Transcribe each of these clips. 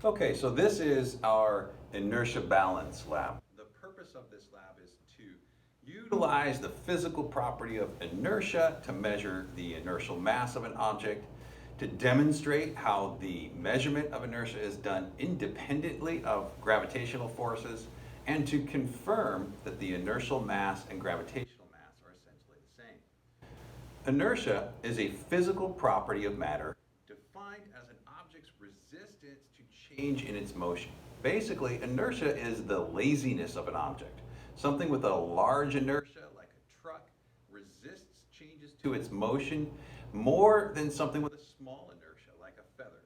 Okay, so this is our Inertia Balance Lab. The purpose of this lab is to utilize the physical property of inertia to measure the inertial mass of an object, to demonstrate how the measurement of inertia is done independently of gravitational forces, and to confirm that the inertial mass and gravitational mass are essentially the same. Inertia is a physical property of matter defined as an object's resistance to change in its motion. Basically, inertia is the laziness of an object. Something with a large inertia, like a truck, resists changes to its motion more than something with a small inertia, like a feather.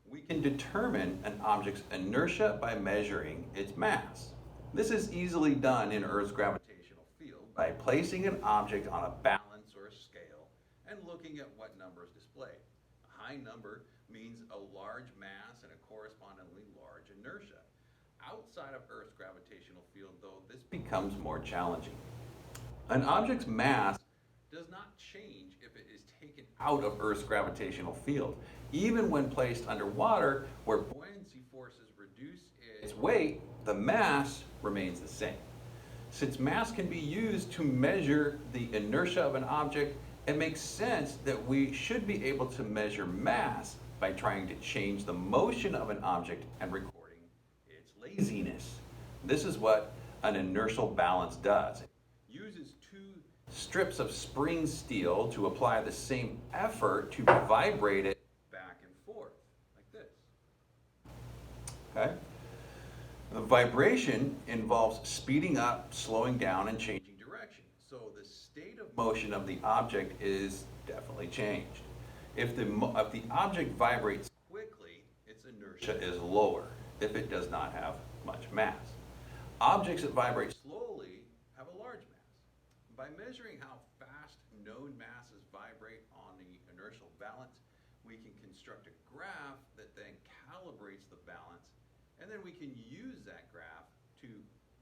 We can determine an object's inertia by measuring its mass. This is easily done in Earth's gravitational field by placing an object on a balance or a scale and looking at what numbers displayed. A high number means a large mass and a correspondingly large inertia. Outside of Earth's gravitational field, though, this becomes more challenging. An object's mass does not change if it is taken out of Earth's gravitational field. Even when placed underwater, where buoyancy forces reduce its weight, the mass remains the same. Since mass can be used to measure the inertia of an object, it makes sense that we should be able to measure mass by trying to change the motion of an object and recording its laziness. This is what an inertial balance does. It uses two strips of spring steel to apply the same effort to vibrate it back and forth, like this. Okay? The vibration involves speeding up, slowing down, and changing direction. So the state of motion of the object is definitely changed. If the object vibrates quickly, its inertia is lower if it does not have much mass. Objects that vibrate slowly have a large mass. By measuring how fast known masses vibrate on the inertial balance, we can construct a graph that then calibrates the balance, and then we can use that graph to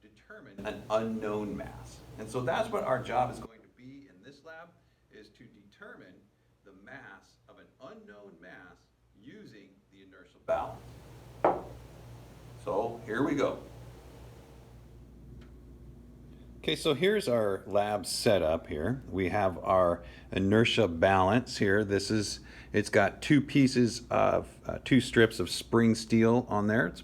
determine an unknown mass. And so that's what our job is going to be in this lab, is to determine the mass of an unknown mass using the inertial balance. So here we go. Okay, so here's our lab setup here. We have our inertia balance here. It's got two pieces of, two strips of spring steel on there. It's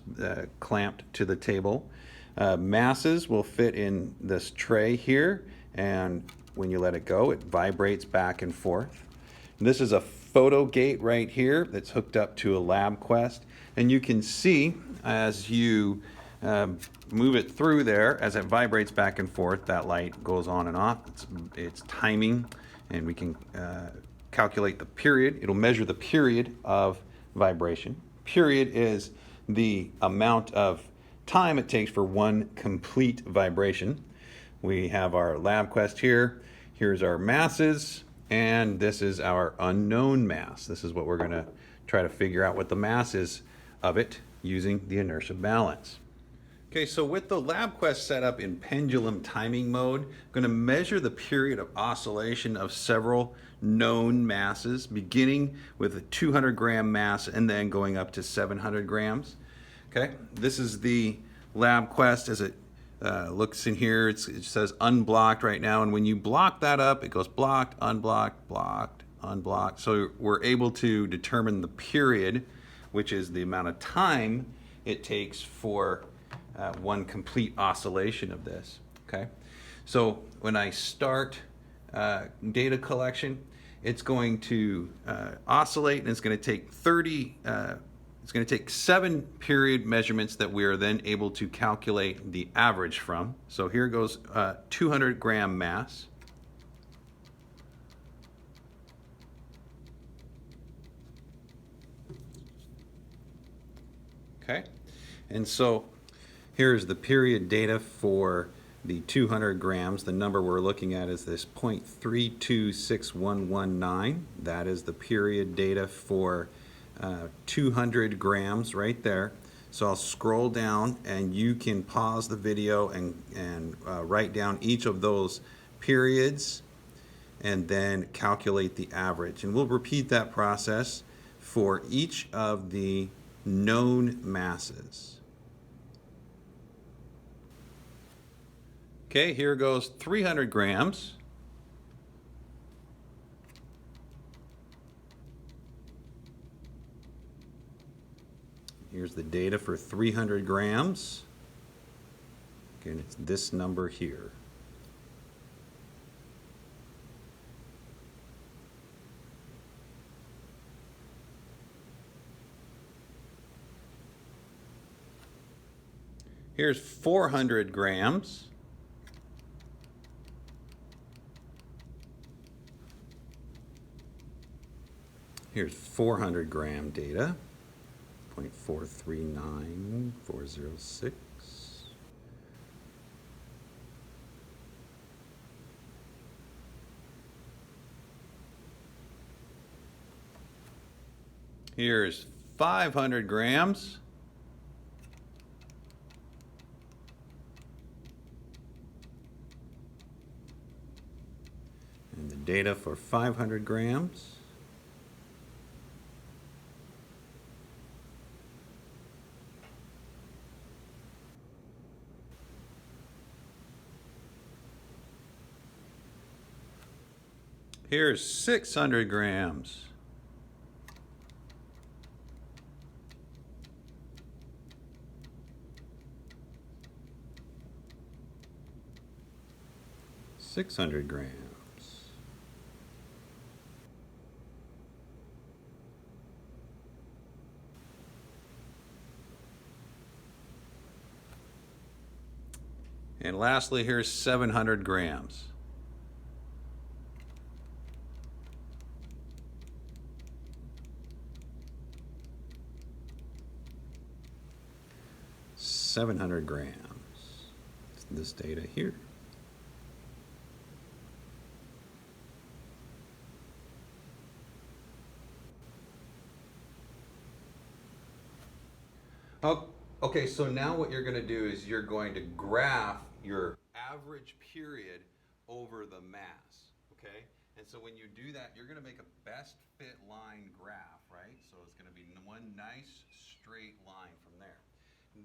clamped to the table. Masses will fit in this tray here, and when you let it go, it vibrates back and forth. And this is a photo gate right here that's hooked up to a LabQuest, and you can see as you move it through there, as it vibrates back and forth, that light goes on and off. It's timing, and we can calculate the period. It'll measure the period of vibration. Period is the amount of time it takes for one complete vibration. We have our LabQuest here. Here's our masses, and this is our unknown mass. This is what we're going to try to figure out what the mass is of it using the inertia balance. Okay, so with the LabQuest set up in pendulum timing mode, I'm going to measure the period of oscillation of several known masses, beginning with a 200 gram mass and then going up to 700 grams. Okay, this is the LabQuest as it looks in here. It says unblocked right now, and when you block that up, it goes blocked, unblocked, blocked, unblocked. So we're able to determine the period, which is the amount of time it takes for one complete oscillation of this. Okay, so when I start data collection, it's going to oscillate, and it's going to take 7 period measurements that we are then able to calculate the average from. So here goes 200 gram mass. Okay, and so here's the period data for the 200 grams. The number we're looking at is this 0.326119. That is the period data for 200 grams right there. So I'll scroll down, and you can pause the video and write down each of those periods and then calculate the average. And we'll repeat that process for each of the known masses. Okay, here goes 300 grams. Here's the data for 300 grams. Again, it's this number here. Here's 400 grams. Here's 400 gram data. 0.439406. Here's 500 grams. And the data for 500 grams. Here's 600 grams. $600 grams. And lastly, here's 700 grams. $700 grams. It's this data here. Okay, so now what you're going to do is you're going to graph your average period over the mass, okay? And so when you do that, you're going to make a best fit line graph, right? So it's going to be one nice straight line from there.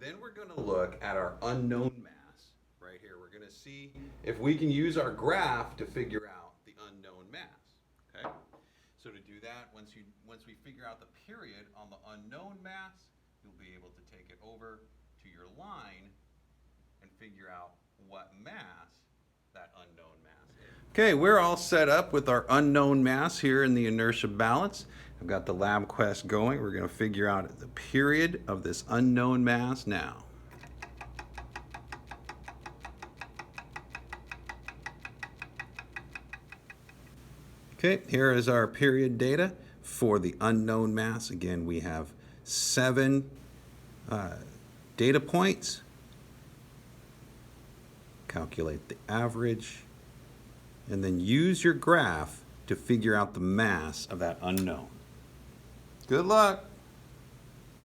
Then we're going to look at our unknown mass right here. We're going to see if we can use our graph to figure out the unknown mass, okay? So to do that, once we figure out the period on the unknown mass, you'll be able to take it over to your line and figure out what mass that unknown mass is. Okay, we're all set up with our unknown mass here in the inertia balance. I've got the lab quest going. We're going to figure out the period of this unknown mass now. Okay, here is our period data for the unknown mass. Again, we have 7 data points. Calculate the average, and then use your graph to figure out the mass of that unknown. Good luck.